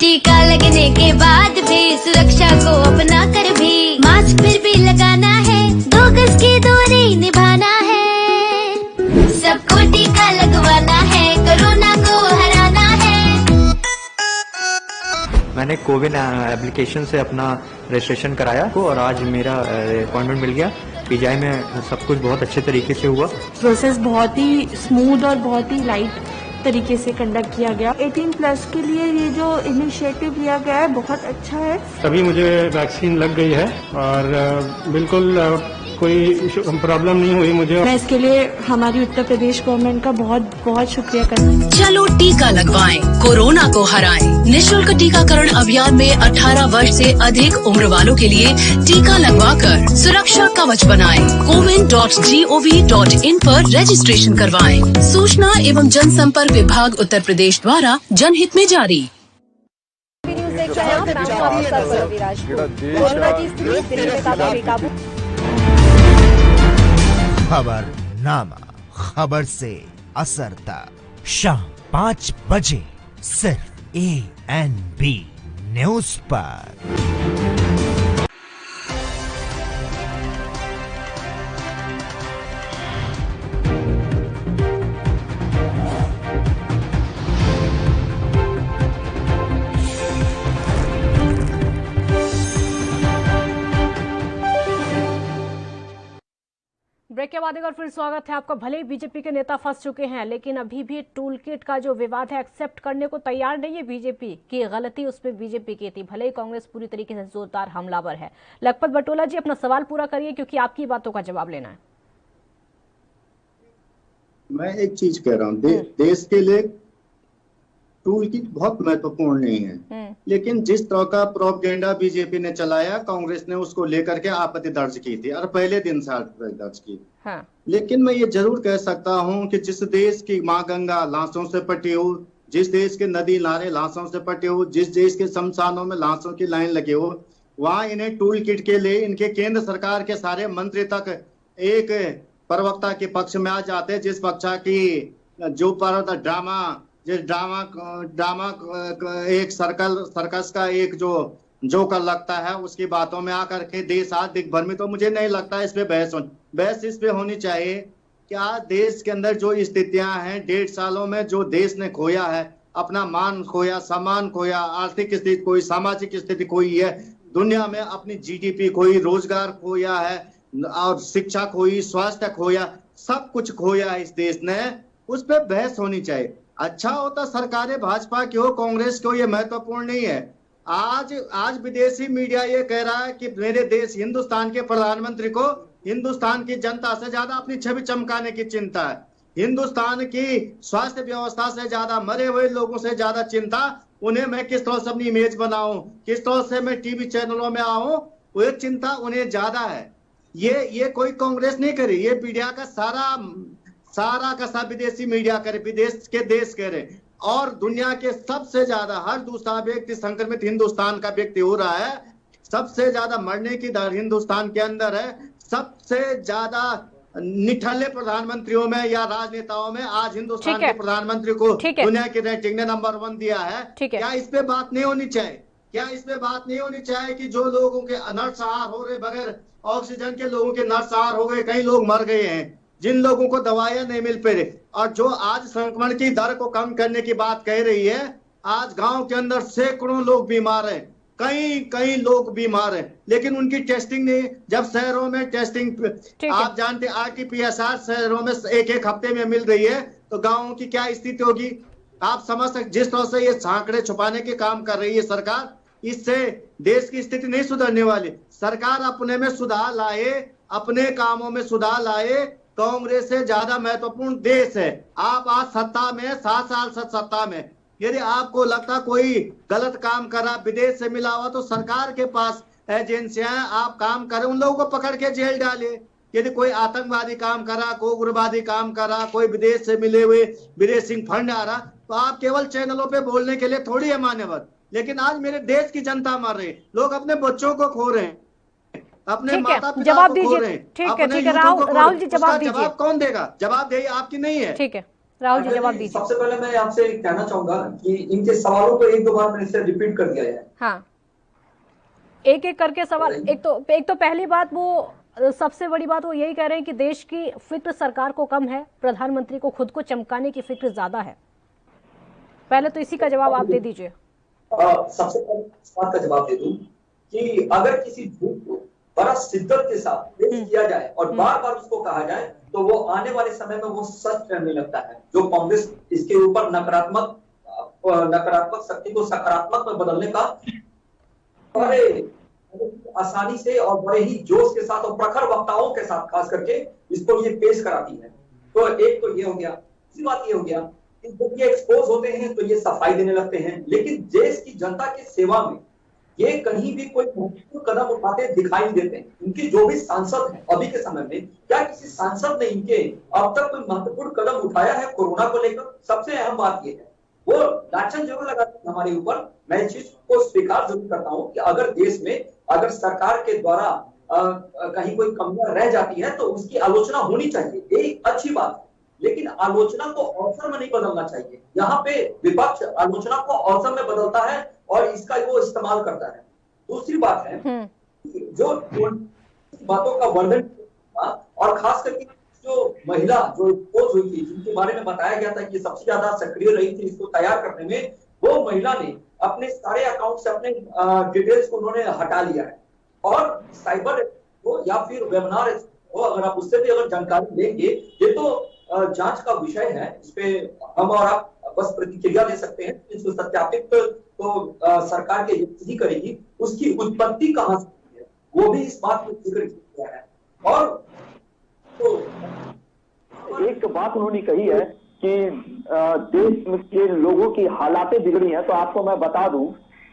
टीका लगने के बाद भी सुरक्षा को अपना कर भी मास्क फिर भी लगाना है, 2 गज की दूरी निभाना है। सबको टीका लगवाना है, कोरोना को हराना है। मैंने कोविन एप्लीकेशन से अपना रजिस्ट्रेशन कराया और आज मेरा अपॉइंटमेंट मिल गया। पीजीआई में सब कुछ बहुत अच्छे तरीके से हुआ। प्रोसेस बहुत ही स्मूथ और बहुत ही लाइट तरीके से कंडक्ट किया गया। 18+ के लिए ये जो इनिशिएटिव लिया गया है बहुत अच्छा है। तभी मुझे वैक्सीन लग गई है और बिल्कुल कोई प्रॉब्लम नहीं हुई मुझे। मैं इसके लिए हमारी उत्तर प्रदेश गवर्नमेंट का बहुत बहुत शुक्रिया करना। चलो टीका लगवाएं, कोरोना को हराएं। निःशुल्क टीकाकरण अभियान में 18 वर्ष से अधिक उम्र वालों के लिए टीका लगवाकर सुरक्षा कवच बनाएं। cowin.gov.in पर रजिस्ट्रेशन करवाएं। सूचना एवं जनसंपर्क विभाग उत्तर प्रदेश द्वारा जनहित में जारी। खबरनामा, खबर से असर तक शाम 5 बजे सिर्फ ANB न्यूज पर। ब्रेक के बाद एक बार फिर स्वागत है आपका। भले ही बीजेपी के नेता फंस चुके हैं, लेकिन अभी भी टूल किट का जो विवाद है एक्सेप्ट करने को तैयार नहीं है बीजेपी की गलती उसमें बीजेपी की थी। भले ही कांग्रेस पूरी तरीके से जोरदार हमलावर है। लखपत बटोला जी अपना सवाल पूरा करिए, क्योंकि आपकी बातों का जवाब लेना है। मैं एक चीज कह रहा हूँ, देश के लिए टूल किट बहुत महत्वपूर्ण नहीं है, लेकिन जिस तरह का प्रोपेगेंडा बीजेपी ने चलाया, कांग्रेस ने उसको लेकर के आपत्ति दर्ज की थी और पहले दिन से आपत्ति दर्ज की। हाँ। लेकिन मैं ये जरूर कह सकता हूँ कि जिस देश की माँ गंगा लाशों से पटी हो, जिस देश के नदी नाले लाशों से पटे हो, जिस देश के शमशानों में लाशों की लाइन लगे हो, वहां इन्हें टूल किट के लिए इनके केंद्र सरकार के सारे मंत्री तक एक प्रवक्ता के पक्ष में आ जाते हैं, जिस पक्षा की जो पर ड्रामा एक सर्कस का एक जो जोकर लगता है, उसकी बातों में आकर के देश आज दिग्भर में, तो मुझे नहीं लगता इस पे बहस इस पे होनी चाहिए। क्या देश के अंदर जो स्थितियां हैं, 1.5 सालों में जो देश ने खोया है, अपना मान खोया, सम्मान खोया, आर्थिक स्थिति खोई, सामाजिक स्थिति खोई है, दुनिया में अपनी जीडीपी खोई, रोजगार खोया है और शिक्षा खोई, स्वास्थ्य खोया, सब कुछ खोया है इस देश ने, उस पर बहस होनी चाहिए। अच्छा होता सरकारें भाजपा की हो, कांग्रेस की हो, ये महत्वपूर्ण नहीं है। आज विदेशी मीडिया ये कह रहा है कि मेरे देश हिंदुस्तान के प्रधानमंत्री को हिंदुस्तान की जनता से ज्यादा अपनी छवि चमकाने की चिंता है, हिंदुस्तान की स्वास्थ्य व्यवस्था से ज्यादा, मरे हुए लोगों से ज्यादा चिंता उन्हें मैं किस तरह से अपनी इमेज बनाऊं, किस तरह से मैं टीवी चैनलों में आऊं, वो चिंता उन्हें ज्यादा है। ये कोई कांग्रेस नहीं करी, ये मीडिया का सारा विदेशी मीडिया करे, विदेश के देश करे, और दुनिया के सबसे ज्यादा हर दूसरा व्यक्ति संक्रमित हिंदुस्तान का व्यक्ति हो रहा है, सबसे ज्यादा मरने की दर हिंदुस्तान के अंदर है, सबसे ज्यादा निठल्ले प्रधानमंत्रियों में या राजनेताओं में आज हिंदुस्तान के प्रधानमंत्री को दुनिया की रेटिंग ने नंबर 1 दिया है। क्या इस पे बात नहीं होनी चाहिए? क्या इस पे बात नहीं होनी चाहिए कि जो लोगों के नरसंहार हो रहे, बगैर ऑक्सीजन के लोगों के नरसंहार हो गए, कई लोग मर गए हैं, जिन लोगों को दवाइयां नहीं मिल पा रही, और जो आज संक्रमण की दर को कम करने की बात कह रही है, आज गांव के अंदर सैकड़ों लोग बीमार हैं, कई लोग बीमार हैं, लेकिन उनकी टेस्टिंग नहीं। जब शहरों में टेस्टिंग आप जानते RT-PCR शहरों में एक हफ्ते में मिल रही है, तो गांवों की क्या स्थिति होगी आप समझ सकते। जिस तरह से ये सांकड़े छुपाने के काम कर रही है सरकार, इससे देश की स्थिति नहीं सुधरने वाली। सरकार अपने में सुधार लाए, अपने कामों में सुधार लाए। कांग्रेस से ज्यादा महत्वपूर्ण देश है। आप आज सत्ता में 7 साल से सत्ता में, यदि आपको लगता कोई गलत काम कर रहा, विदेश से मिला हुआ, तो सरकार के पास एजेंसियां, आप काम करें, उन लोगों को पकड़ के जेल डाले। यदि कोई आतंकवादी काम कर रहा, कोई उग्रवादी काम कर रहा, कोई विदेश से मिले हुए विदेशी फंड आ रहा, तो आप केवल चैनलों पे बोलने के लिए थोड़ी है मान्यवर। लेकिन आज मेरे देश की जनता मर रही, लोग अपने बच्चों को खो रहे हैं, अपने माता पिता को खो रहे हैं। ठीक है राहुल जी जवाब दीजिए। जवाब कौन देगा? जवाबदेही आपकी नहीं है। ठीक है राहुल जी जवाब दीजिए। सबसे पहले मैं आपसे कहना चाहूंगा कि इनके सवालों को 1-2 बार मैंने रिपीट कर दिया है। हाँ, एक एक करके सवाल। एक तो पहली बात, वो सबसे बड़ी बात वो यही कह रहे हैं कि देश की फिक्र सरकार को कम है, प्रधानमंत्री को खुद को चमकाने की फिक्र ज्यादा है। पहले तो इसी का जवाब आप दे दीजिए। सबसे पहले इस बात का जवाब दे दूं कि अगर किसी झूठ को बड़ा शिद्दत के साथ पेश किया जाए और बार बार उसको कहा जाए, तो वो आने वाले समय में वो सच करने लगता है। जो कांग्रेस इसके ऊपर नकारात्मक शक्ति को सकारात्मक में बदलने का बड़े आसानी से और बड़े ही जोश के साथ और प्रखर वक्ताओं के साथ खास करके इसको ये पेश कराती है। तो एक तो ये हो गया। दूसरी बात ये हो गया कि जब ये एक्सपोज होते हैं तो ये सफाई देने लगते हैं, लेकिन देश की जनता की सेवा में ये कहीं भी कोई महत्वपूर्ण कदम उठाते दिखाई नहीं देते। इनके जो भी सांसद हैं अभी के समय में, क्या किसी सांसद ने इनके अब तक कोई महत्वपूर्ण कदम उठाया है कोरोना को लेकर? सबसे अहम बात ये है, वो लाछन जरूर लगाते हैं हमारे ऊपर। मैं इस चीज को स्वीकार जरूर करता हूँ कि अगर देश में अगर सरकार के द्वारा कहीं कोई कमियां रह जाती है तो उसकी आलोचना होनी चाहिए, ये अच्छी बात है, लेकिन आलोचना को अवसर में नहीं बदलना चाहिए। यहाँ पे विपक्ष आलोचना को अवसर में बदलता है और इसका वो इस्तेमाल करता है। दूसरी बात है जो बातों का वर्णन और खास करके जो महिला जो एक्सपोज हुई थी, जिनके बारे में बताया गया था कि सबसे ज्यादा सक्रिय रही थी इसको तैयार करने में, वो महिला ने अपने सारे अकाउंट से अपने डिटेल्स को उन्होंने हटा लिया है। और साइबर हो या फिर वेबिनार हो, अगर आप उससे भी अगर जानकारी लेंगे, ये तो जांच का विषय है, इस पे हम और आप बस प्रतिक्रिया दे सकते हैं। इसको सत्यापित तो सरकार की एजेंसी ही करेगी। उसकी उत्पत्ति कहां से है वो भी इस बात में जिक्र किया है। और तो एक बात उन्होंने कही है कि देश के लोगों की हालातें बिगड़ी हैं, तो आपको मैं बता दूं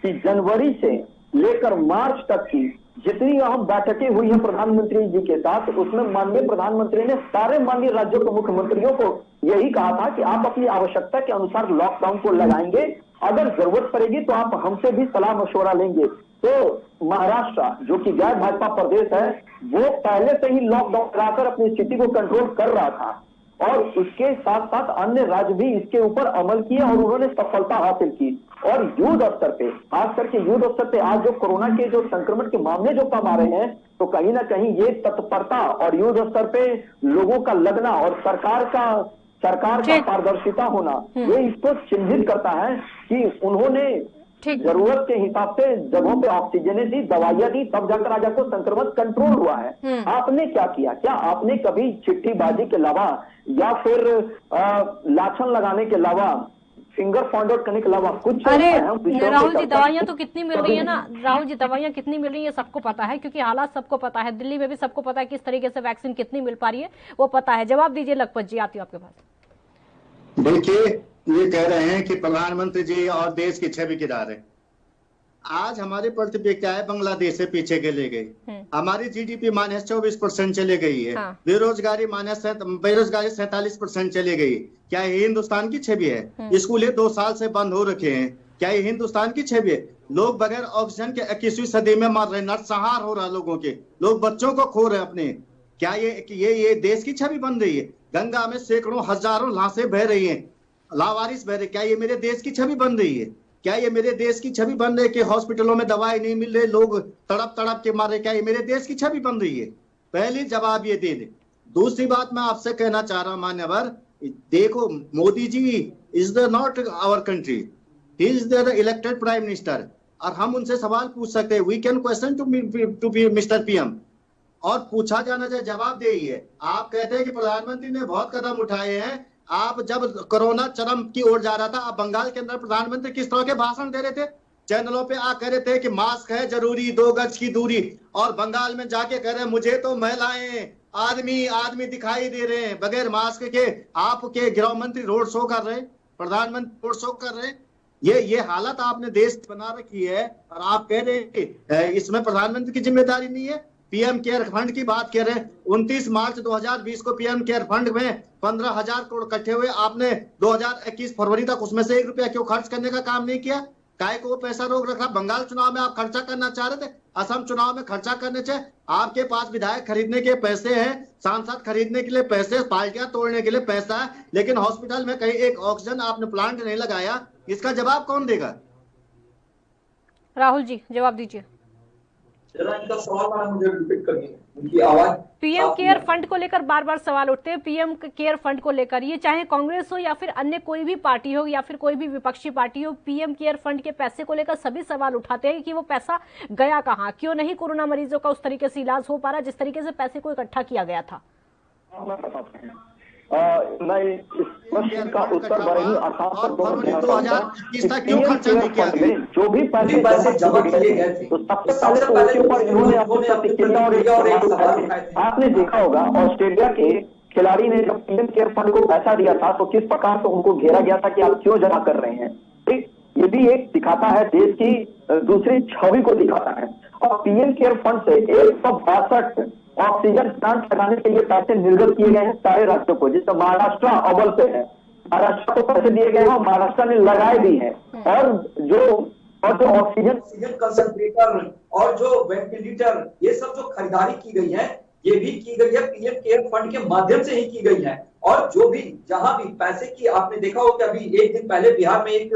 कि जनवरी से लेकर मार्च तक की जितनी अहम बैठकें हुई हैं प्रधानमंत्री जी के साथ, उसमें माननीय प्रधानमंत्री ने सारे माननीय राज्यों के मुख्यमंत्रियों को यही कहा था कि आप अपनी आवश्यकता के अनुसार लॉकडाउन को लगाएंगे, अगर जरूरत पड़ेगी तो आप हमसे भी सलाह मशवरा लेंगे। तो महाराष्ट्र जो कि गैर भाजपा प्रदेश है, वो पहले से ही लॉकडाउन लगाकर अपनी स्थिति को कंट्रोल कर रहा था और उसके साथ साथ अन्य राज्य भी इसके ऊपर अमल किए और उन्होंने सफलता हासिल की। और युद्ध स्तर पे, खास करके युद्ध स्तर पे आज जो कोरोना के जो संक्रमण के मामले जो कम आ रहे हैं, तो कहीं ना कहीं ये तत्परता और युद्ध स्तर पे लोगों का लगना और सरकार का पारदर्शिता होना, ये इसको चिन्हित करता है कि उन्होंने जरूरत के हिसाब से जगहों पे ऑक्सीजन दी, दवाइयां दी, तब जाकर आज आपको संक्रमण कंट्रोल हुआ है। आपने क्या किया? क्या आपने कभी चिट्ठीबाजी के अलावा या फिर लाछन लगाने के अलावा, फिंगर पॉइंट आउट करने के अलावा कुछ? अरे राहुल जी, दवाइयां तो कितनी मिल रही है ना राहुल जी, दवाइयां कितनी मिल रही है सबको पता है, क्योंकि हालात सबको पता है। दिल्ली में भी सबको पता है किस तरीके से वैक्सीन कितनी मिल पा रही है, वो पता है। जवाब दीजिए लखपत जी, आती हूँ आपके पास। देखिए, ये कह रहे हैं कि प्रधानमंत्री जी और देश की छवि गिरा रहे। आज हमारी प्रतिक्रिया है बांग्लादेश से पीछे के ले गई, हमारी जीडीपी -24% चले गई है, बेरोजगारी 47% चली गई। क्या ये हिंदुस्तान की छवि है? स्कूलें 2 साल से बंद हो रखे हैं, क्या ये हिंदुस्तान की छवि है? लोग बगैर ऑक्सीजन के 21वीं सदी में मर रहे, नरसंहार हो रहा है लोगों के, लोग बच्चों को खो रहे अपने। क्या ये देश की छवि बन रही है? गंगा में सैकड़ों हजारों लाशें बह रही हैं, लावारिस बह रहे। क्या ये मेरे देश की छवि बन रही है? क्या ये मेरे देश की छवि बन रही है कि हॉस्पिटलों में दवाई नहीं मिल रही, लोग तड़प तड़प के मारे? क्या ये मेरे देश की छवि बन रही है? पहली जवाब ये दे दे। दूसरी बात मैं आपसे कहना चाह रहा हूं मान्यवर, देखो Modi ji is the not our country, he is the elected prime minister, और हम उनसे सवाल पूछ सकते हैं। We can question to be mister PM, और पूछा जाना चाहिए, जवाब दे ही है। आप कहते हैं कि प्रधानमंत्री ने बहुत कदम उठाए हैं। आप जब कोरोना चरम की ओर जा रहा था, आप बंगाल के अंदर प्रधानमंत्री किस तरह के भाषण दे रहे थे? चैनलों पे आ कह रहे थे कि मास्क है जरूरी, 2 गज की दूरी, और बंगाल में जाके कह रहे हैं मुझे तो महिलाएं आदमी दिखाई दे रहे हैं बगैर मास्क के। आपके गृह मंत्री रोड शो कर रहे हैं, प्रधानमंत्री रोड शो कर रहे हैं। ये हालत आपने देश बना रखी है, और आप कह रहे हैं कि इसमें प्रधानमंत्री की जिम्मेदारी नहीं है। पीएम केयर फंड की बात कर रहे हैं, 29 मार्च 2020 को पीएम केयर फंड में 15,000 करोड़ इकट्ठे हुए। आपने 2021 फरवरी तक उसमें से 1 रुपया क्यों खर्च करने का काम नहीं किया? काय को वो पैसा रोक रखा? बंगाल चुनाव में आप खर्चा करना चाह रहे थे, असम चुनाव में खर्चा करने चाहिए। आपके पास विधायक खरीदने के पैसे हैं, सांसद खरीदने के लिए पैसे, पार्टियां तोड़ने के लिए पैसा है, लेकिन हॉस्पिटल में कहीं एक ऑक्सीजन आपने प्लांट नहीं लगाया। इसका जवाब कौन देगा? राहुल जी जवाब दीजिए। जरा इनका सवाल मुझे रिपीट करिए, उनकी आवाज। पीएम केयर फंड को लेकर बार बार सवाल उठते हैं, पीएम केयर फंड को लेकर, ये चाहे कांग्रेस हो या फिर अन्य कोई भी पार्टी हो या फिर कोई भी विपक्षी पार्टी हो, पीएम केयर फंड के पैसे को लेकर सभी सवाल उठाते हैं कि वो पैसा गया कहाँ, क्यों नहीं कोरोना मरीजों का उस तरीके से इलाज हो पा रहा जिस तरीके से पैसे को इकट्ठा किया गया था। मैं इस प्रश्न का उत्तर बरेली आसाम पर जो भी पैसे जमा किए गए थे, तो सबसे पहले उसके ऊपर इन्होंने अपनी प्रतिक्रिया और आपने देखा होगा ऑस्ट्रेलिया के खिलाड़ी ने जब पीएम केयर फंड को पैसा दिया था तो किस प्रकार से उनको घेरा गया था कि आप क्यों जमा कर रहे हैं। ठीक, ये भी एक दिखाता है, देश की दूसरी छवि को दिखाता है। और पीएम केयर फंड से 162 ऑक्सीजन प्लांट लगाने के लिए पैसे निर्गत किए गए हैं सारे राज्यों को, जिसमें महाराष्ट्र अव्वल पे है। महाराष्ट्र को पैसे दिए गए हैं और महाराष्ट्र ने लगाए भी हैं। और जो ऑक्सीजन कंसंट्रेटर और जो वेंटिलेटर, ये सब जो खरीदारी की गई है, ये भी की गई है पीएम केयर फंड के माध्यम से ही की गई है। और जो भी जहां भी पैसे की, आपने देखा हो कि अभी 1 दिन पहले बिहार में एक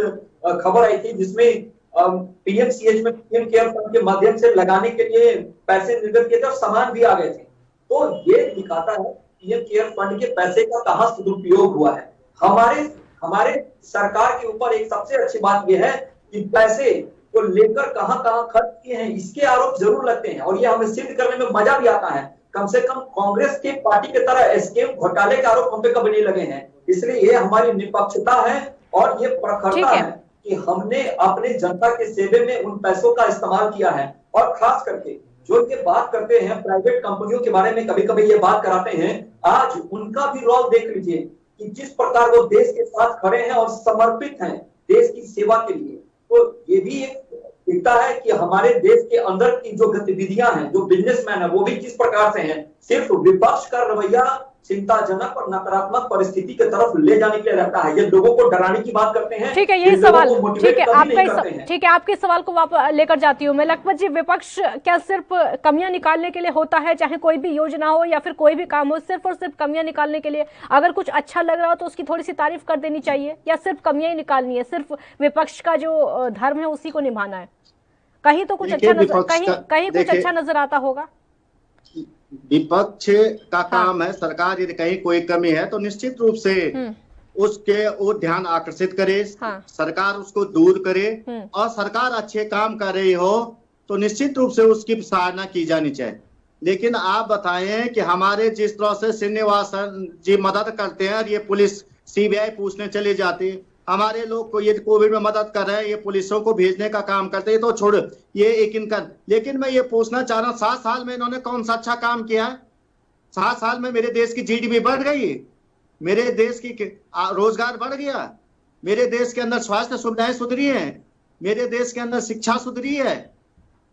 खबर आई थी जिसमें पीएमसीएच में पीएम केयर फंड के माध्यम से लगाने के लिए पैसे निर्गत किए थे और सामान भी आ गए थे। तो ये दिखाता है पीएम केयर फंड के पैसे का कहां सदुपयोग हुआ है। हमारे सरकार के ऊपर एक सबसे अच्छी बात यह है कि पैसे को लेकर कहां खर्च किए हैं, इसके आरोप जरूर लगते हैं और ये हमें सिद्ध करने में मजा भी आता है। कम से कम कांग्रेस के पार्टी की तरह एसकेएम घोटाले के आरोप हम पे कभी नहीं लगे हैं। इसलिए ये हमारी निष्पक्षता है और ये प्रखरता है कि हमने अपने जनता के सेवे में उन पैसों का इस्तेमाल किया है। और खास करके जो ये बात करते हैं प्राइवेट कंपनियों के बारे में, कभी कभी ये बात कराते हैं, आज उनका भी रोल देख लीजिए। कि जिस प्रकार वो देश के साथ खड़े हैं और समर्पित हैं देश की सेवा के लिए। तो ये भी एक दिखता है कि हमारे देश के अंदर की जो गतिविधियां हैं, जो बिजनेसमैन है, वो भी किस प्रकार से हैं। सिर्फ विपक्ष का रवैया चिंताजनक और नकारात्मक परिस्थिति की तरफ ले जाने के लिए रहता है। ये लोगों को डराने की बात करते हैं। ठीक है, यही सवाल, ठीक है, आपके सवाल को वापस लेकर जाती हूँ मैं। लखपत जी, विपक्ष क्या सिर्फ कमियां निकालने के लिए होता है, चाहे कोई भी योजना हो या फिर कोई भी काम हो, सिर्फ और सिर्फ कमियां निकालने के लिए? अगर कुछ अच्छा लग रहा हो तो उसकी थोड़ी सी तारीफ कर देनी चाहिए, या सिर्फ कमियां ही निकालनी है? सिर्फ विपक्ष का जो धर्म है उसी को निभाना है? कहीं तो कुछ अच्छा नजर, कहीं कुछ अच्छा नजर आता होगा। विपक्ष का काम है, सरकार यदि कहीं कोई कमी है तो निश्चित रूप से उसके वो ध्यान आकर्षित करे, सरकार उसको दूर करे, और सरकार अच्छे काम कर रही हो तो निश्चित रूप से उसकी सराहना की जानी चाहिए। लेकिन आप बताएं कि हमारे जिस तरह से श्रीनिवासन जी मदद करते हैं और ये पुलिस सीबीआई पूछने चले जाती है, हमारे लोग को ये कोविड में मदद कर रहे हैं, ये पुलिसों को भेजने का काम करते हैं, तो छोड़ ये एक इनका। लेकिन मैं ये पूछना चाह रहा हूँ, 7 साल में इन्होंने कौन सा अच्छा काम किया है? 7 साल में मेरे देश की जीडीपी बढ़ गई, मेरे देश की रोजगार बढ़ गया, मेरे देश के अंदर स्वास्थ्य सुविधाएं सुधरी हैं, मेरे देश के अंदर शिक्षा सुधरी है,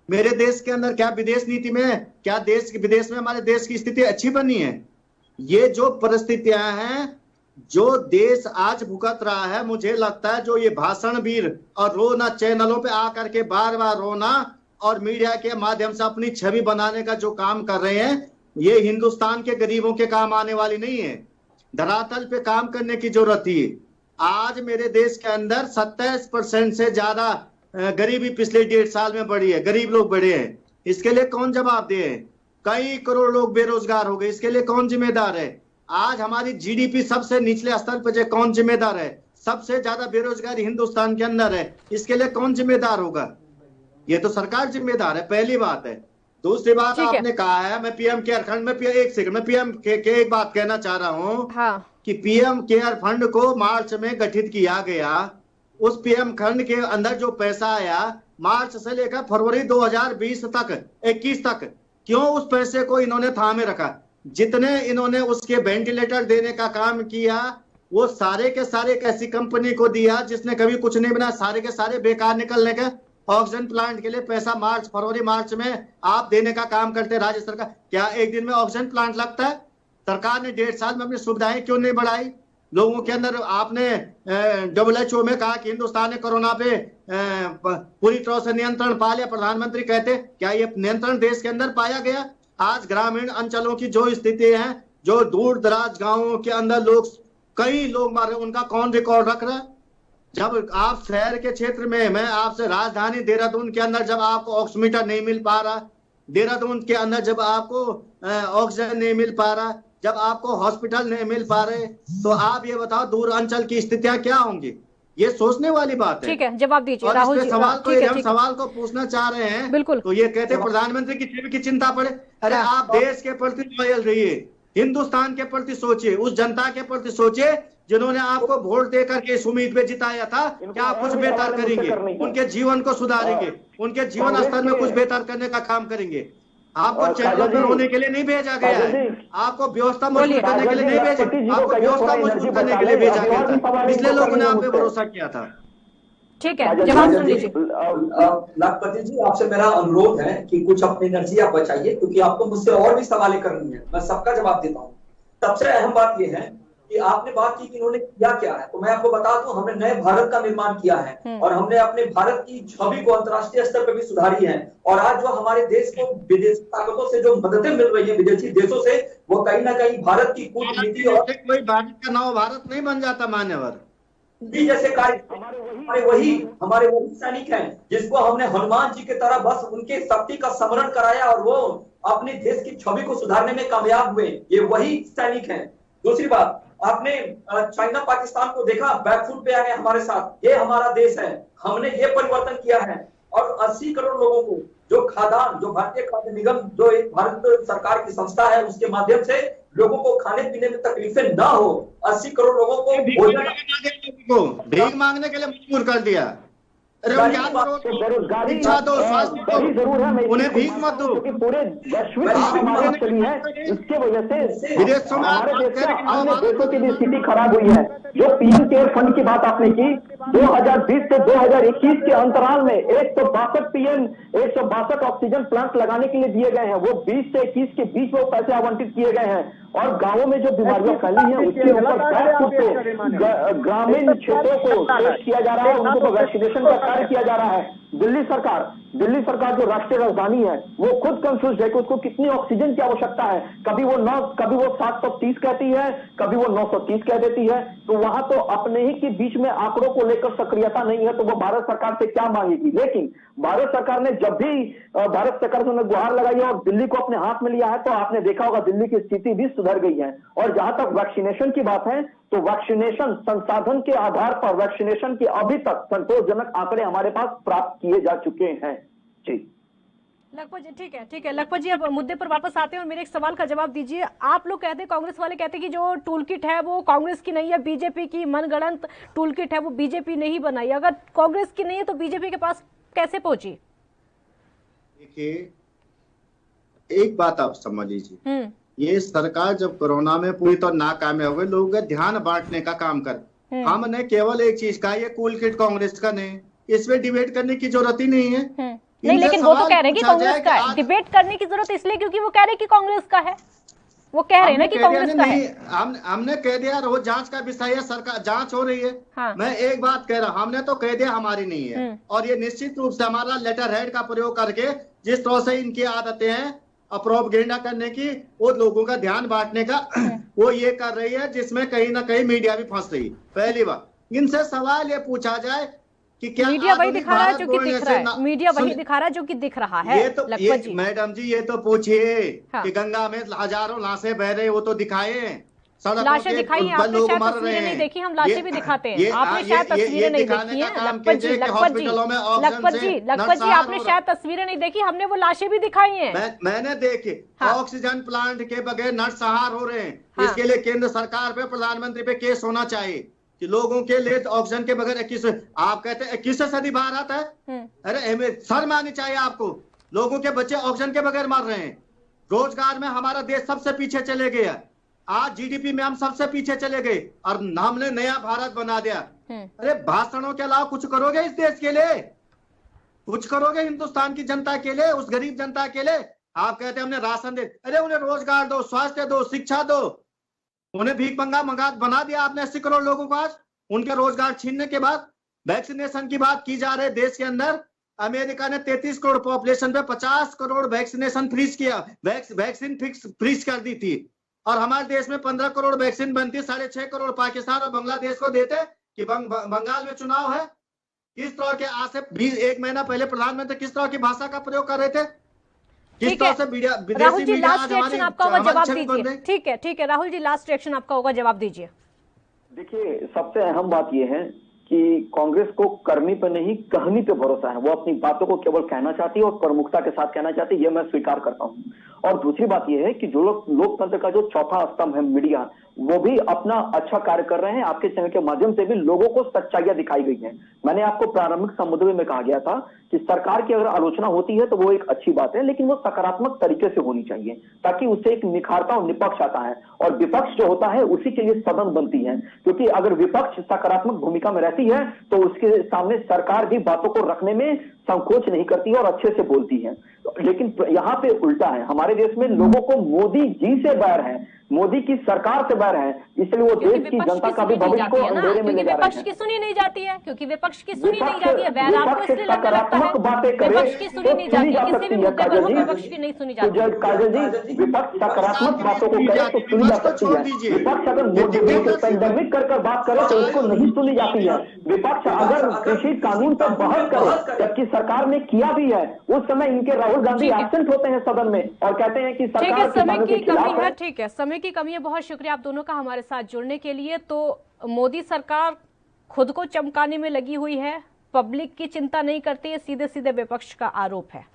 मेरे देश के अंदर क्या विदेश नीति में, क्या विदेश में हमारे देश की स्थिति अच्छी बनी है? ये जो परिस्थितियां हैं जो देश आज भुगत रहा है, मुझे लगता है जो ये भाषण वीर और रोना चैनलों पे आकर के बार बार रोना और मीडिया के माध्यम से अपनी छवि बनाने का जो काम कर रहे हैं, ये हिंदुस्तान के गरीबों के काम आने वाली नहीं है। धरातल पे काम करने की जरूरत थी। आज मेरे देश के अंदर 27% से ज्यादा गरीबी पिछले 1.5 साल में बढ़ी है, गरीब लोग बढ़े हैं। इसके लिए कौन जवाब दे? कई करोड़ लोग बेरोजगार हो गए, इसके लिए कौन जिम्मेदार है? आज हमारी जीडीपी सबसे निचले स्तर पर जो कौन जिम्मेदार है? सबसे ज्यादा बेरोजगारी हिंदुस्तान के अंदर है, इसके लिए कौन जिम्मेदार होगा? ये तो सरकार जिम्मेदार है, पहली बात है। दूसरी बात आपने कहा है, मैं पीएम केयर फंड में एक सेकंड में पीएम के एक बात कहना चाह रहा हूँ कि पीएम केयर फंड को मार्च में गठित किया गया। उस पीएम फंड के अंदर जो पैसा आया मार्च से लेकर फरवरी 2020 तक 21 तक, क्यों उस पैसे को इन्होंने थामे रखा? जितने इन्होंने उसके वेंटिलेटर देने का काम किया वो सारे के सारे एक ऐसी कंपनी को दिया जिसने कभी कुछ नहीं बनाया, सारे के सारे बेकार निकलने के। ऑक्सीजन प्लांट के लिए पैसा फरवरी मार्च में आप देने का काम करते राज्य सरकार। क्या एक दिन में ऑक्सीजन प्लांट लगता है? सरकार ने 1.5 साल में अपनी सुविधाएं क्यों नहीं बढ़ाई लोगों के अंदर? आपने WHO में कहा कि हिंदुस्तान ने कोरोना पे पूरी तरह से नियंत्रण पा लिया, प्रधानमंत्री कहते क्या ये नियंत्रण देश के अंदर पाया गया? आज ग्रामीण अंचलों की जो स्थिति है, जो दूर दराज गांवों के अंदर कई लोग मारे, उनका कौन रिकॉर्ड रख रहा है? जब आप शहर के क्षेत्र में, मैं आपसे राजधानी देहरादून के अंदर जब आपको ऑक्सीमीटर नहीं मिल पा रहा, देहरादून के अंदर जब आपको ऑक्सीजन नहीं मिल पा रहा, जब आपको हॉस्पिटल नहीं मिल पा रहे, तो आप ये बताओ दूर अंचल की स्थितियां क्या होंगी? ये सोचने वाली बात है। ठीक है, जवाब दीजिए राहुल जी। सवाल को पूछना चाह रहे हैं बिल्कुल, तो ये कहते हैं प्रधानमंत्री की चिंता पड़े। अरे आप देश के प्रति लॉयल रहिए, हिंदुस्तान के प्रति सोचिए, उस जनता के प्रति सोचिए जिन्होंने आपको वोट देकर के इस उम्मीद पे जिताया था कि आप कुछ बेहतर करेंगे, उनके जीवन को सुधारेंगे, उनके जीवन स्तर में कुछ बेहतर करने का काम करेंगे। आपको चैनल पर होने के लिए नहीं भेजा गया है, आपको व्यवस्था मजबूत करने के लिए नहीं भेजा, आपको व्यवस्था मजबूत करने के लिए भेजा गया था, इसलिए लोगों ने आप पे भरोसा किया था। ठीक है, जवाब सुन लीजिए। लखपति जी, आपसे मेरा अनुरोध है कि कुछ अपनी एनर्जी आप बचाइए, क्योंकि आपको मुझसे और भी सवालें करनी है, मैं सबका जवाब देता हूँ। सबसे अहम बात यह है कि आपने बात की कि इन्होंने किया क्या है, तो मैं आपको बता दूं, हमने नए भारत का निर्माण किया है और हमने अपने भारत की छवि को अंतर्राष्ट्रीय स्तर पर भी सुधारी है। और आज जो हमारे देश को विदेशी ताकतों से जो मददें मिल रही है विदेशी देशों से, वो कहीं ना कहीं भारत की कूटनीति और कोई भारत का नव भारत नहीं बन जाता मान्यवर जैसे कार्य हमारे वही सैनिक हैं जिसको हमने हनुमान जी की तरह बस उनके शक्ति का स्मरण कराया और वो अपने देश की छवि को सुधारने में कामयाब हुए। ये वही सैनिक हैं। दूसरी बात, आपने चाइना पाकिस्तान को देखा, बैकफुट पे आ गए हमारे साथ। ये हमारा देश है, हमने ये परिवर्तन किया है और 80 करोड़ लोगों को जो खाद्यान्न, जो भारतीय खाद्य निगम, जो एक भारत सरकार की संस्था है, उसके माध्यम से लोगों को खाने पीने में तकलीफें ना हो, 80 करोड़ लोगों को भीख मांगने के लिए मजबूर कर दिया। बेरोजगारी शिक्षा दो, स्वास्थ्य दो, जरूर है, उन्हें भीख मत दो, क्योंकि पूरे वैश्विक महामारी चली है, इसके वजह से विदेशों में हमारे देश में अन्य देशों की भी स्थिति खराब हुई है। जो पीएम केयर फंड की बात आपने की, 2020 से 2021 के अंतराल में 162 ऑक्सीजन प्लांट लगाने के लिए दिए गए हैं। वो 20 से 21 के बीच में पैसे आवंटित किए गए हैं। और गांवों में जो बीमारियां फैली हैं उसके ऊपर बैकफुट पे ग्रामीण क्षेत्रों को टेस्ट किया जा रहा है, उनको वैक्सीनेशन का कार्य किया जा रहा है। दिल्ली सरकार जो राष्ट्रीय राजधानी है वो खुद कंफ्यूज है कि उसको कितनी ऑक्सीजन की आवश्यकता है। कभी वो 730 कहती है, कभी वो 930 कह देती है। तो वहां तो अपने ही के बीच में आंकड़ों को लेकर सक्रियता नहीं है, तो वो भारत सरकार से क्या मांगेगी। लेकिन भारत सरकार ने जब भी भारत सरकार ने गुहार लगाई है और दिल्ली को अपने हाथ में लिया है, तो आपने देखा होगा दिल्ली की स्थिति भी सुधर गई है। और जहां तक वैक्सीनेशन की बात है, तो वैक्सीनेशन संसाधन के आधार पर वैक्सीनेशन के अभी तक संतोषजनक आंकड़े हमारे पास प्राप्त किए जा चुके हैं। जी लखपत जी, ठीक है लखपत जी, अब मुद्दे पर वापस आते हैं और मेरे एक सवाल का जवाब दीजिए। आप लोग कहते हैं, कांग्रेस वाले कहते हैं कि जो टूल किट है वो कांग्रेस की नहीं है, बीजेपी की मनगढ़ंत टूल किट है, वो बीजेपी ने ही बनाई। अगर कांग्रेस की नहीं है तो बीजेपी के पास कैसे पहुंची? देखिए, एक बात आप समझ लीजिए, ये सरकार जब कोरोना में पूरी तरह नाकामयाब हो गई, लोगों का ध्यान बांटने का काम कर। हमने केवल एक चीज कहा, ये कूल किट कांग्रेस का नहीं, इसमें डिबेट करने की जरूरत ही नहीं है। नहीं, लेकिन वो तो कह रहे हैं कि कांग्रेस का है। डिबेट करने की जरूरत इसलिए क्योंकि वो कह रहे हैं कि कांग्रेस का है। वो कह रहे हैं ना कि कांग्रेस का है। हमने कह दिया रोज जांच का विषय है, सरकार जांच हो रही है। हाँ। मैं एक बात कह रहा, हमने तो कह दिया हमारी नहीं है। और ये निश्चित रूप से हमारा लेटर हेड का प्रयोग करके जिस तरह से इनकी आदतें हैं प्रोपेगेंडा करने की, वो लोगों का ध्यान बांटने का, वो ये कर रही है, जिसमें कहीं ना कहीं मीडिया भी फंस रही। पहली बात, इनसे सवाल ये पूछा जाए कि क्या मीडिया वही दिखा रहा है जो कि दिख रहा है, मीडिया वही दिखा रहा है जो कि दिख रहा है। ये मैडम जी, ये तो पूछिए कि गंगा में हजारों लाशें बह रही, वो तो दिखाए। लाशें दिखाई हैं, आपने शायद तस्वीरें नहीं देखी, हम लाशें भी दिखाते हैं। आपने शायद तस्वीरें नहीं देखी हैं लखपत जी, आपने शायद तस्वीरें नहीं देखी, हमने वो लाशें भी दिखाई हैं। मैंने देखी। ऑक्सीजन प्लांट के बगैर नरसंहार हो रहे हैं। इसके लिए केंद्र सरकार पे, प्रधानमंत्री पे केस होना चाहिए कि लोगों के लिए ऑक्सीजन के बगैर 21, आप कहते हैं 21वीं सदी भारत है। अरे शर्म आनी चाहिए आपको। लोगों के बच्चे ऑक्सीजन के बगैर मर रहे हैं। रोजगार में हमारा देश सबसे पीछे चले गया। आज जीडीपी में हम सबसे पीछे चले गए और हमने नया भारत बना दिया। अरे भाषणों के अलावा कुछ करोगे इस देश के लिए? कुछ करोगे हिंदुस्तान की जनता के लिए, उस गरीब जनता के लिए? आप कहते हैं हमने राशन दे, अरे उन्हें रोजगार दो, स्वास्थ्य दो, शिक्षा दो। उन्हें भीख मंगा बना दिया आपने 80 करोड़ लोगों को। आज उनके रोजगार छीनने के बाद वैक्सीनेशन की बात की जा रही है देश के अंदर। अमेरिका ने 33 करोड़ पॉपुलेशन पे 50 करोड़ वैक्सीनेशन फ्रीज किया, वैक्सीन फ्रीज कर दी थी। और हमारे देश में 15 करोड़ वैक्सीन बनती, 6.5 करोड़ पाकिस्तान और बांग्लादेश को देते कि बंगाल में चुनाव है। किस तरह के आज से 1 महीना पहले प्रधानमंत्री किस तरह की भाषा का प्रयोग कर रहे थे? किस तरह से राहुल जी, लास्ट रिएक्शन आपका होगा, जवाब दीजिए। ठीक है राहुल जी, लास्ट रिएक्शन आपका होगा, जवाब दीजिए। देखिए, सबसे अहम बात यह है कि कांग्रेस को करनी पे नहीं, कहनी पे भरोसा है। वो अपनी बातों को केवल कहना चाहती है और प्रमुखता के साथ कहना चाहती है, ये मैं स्वीकार करता हूं। और दूसरी बात यह है कि जो लोग लोकतंत्र का जो चौथा स्तंभ है मीडिया, वो भी अपना अच्छा कार्य कर रहे हैं। आपके चैनल के माध्यम से भी लोगों को सच्चाइयां दिखाई गई हैं। मैंने आपको प्रारंभिक संबोधन में कहा गया था कि सरकार की अगर आलोचना होती है तो वो एक अच्छी बात है, लेकिन वो सकारात्मक तरीके से होनी चाहिए, ताकि उससे एक निखारता और निपक्ष आता है। और विपक्ष जो होता है उसी के लिए सदन बनती है, क्योंकि अगर विपक्ष सकारात्मक भूमिका में रहती है तो उसके सामने सरकार भी बातों को रखने में संकोच नहीं करती और अच्छे से बोलती है। लेकिन यहाँ पे उल्टा है, हमारे देश में लोगों को मोदी जी से बैर है, मोदी की सरकार से बैर है, इसलिए वो देश की जनता का भी भविष्य को अंधेरे में ले जा रहे हैं। विपक्ष की सुनी नहीं जाती है, क्योंकि विपक्ष की सुनी नहीं जाती है। बैर आपको इसलिए लगता है विपक्ष की सुनी नहीं जाती है, किसी भी मुद्दे पर विपक्ष की नहीं सुनी जाती है। काजल जी, विपक्ष सकारात्मक बातों को करे तो सुनी जा सकती है। विपक्ष अगर मोदी पेंडेमिक कर बात करे तो उसको नहीं सुनी जाती है। विपक्ष अगर कृषि कानून पर बहस करे, जबकि सरकार ने किया भी है, उस समय इनके राहुल गांधी एब्सेंट होते हैं सदन में और कहते हैं कि सरकार समय की कमी है। ठीक है, समय की कमी है। बहुत शुक्रिया आप दोनों का हमारे साथ जुड़ने के लिए। तो मोदी सरकार खुद को चमकाने में लगी हुई है, पब्लिक की चिंता नहीं करती है, सीधे सीधे विपक्ष का आरोप है।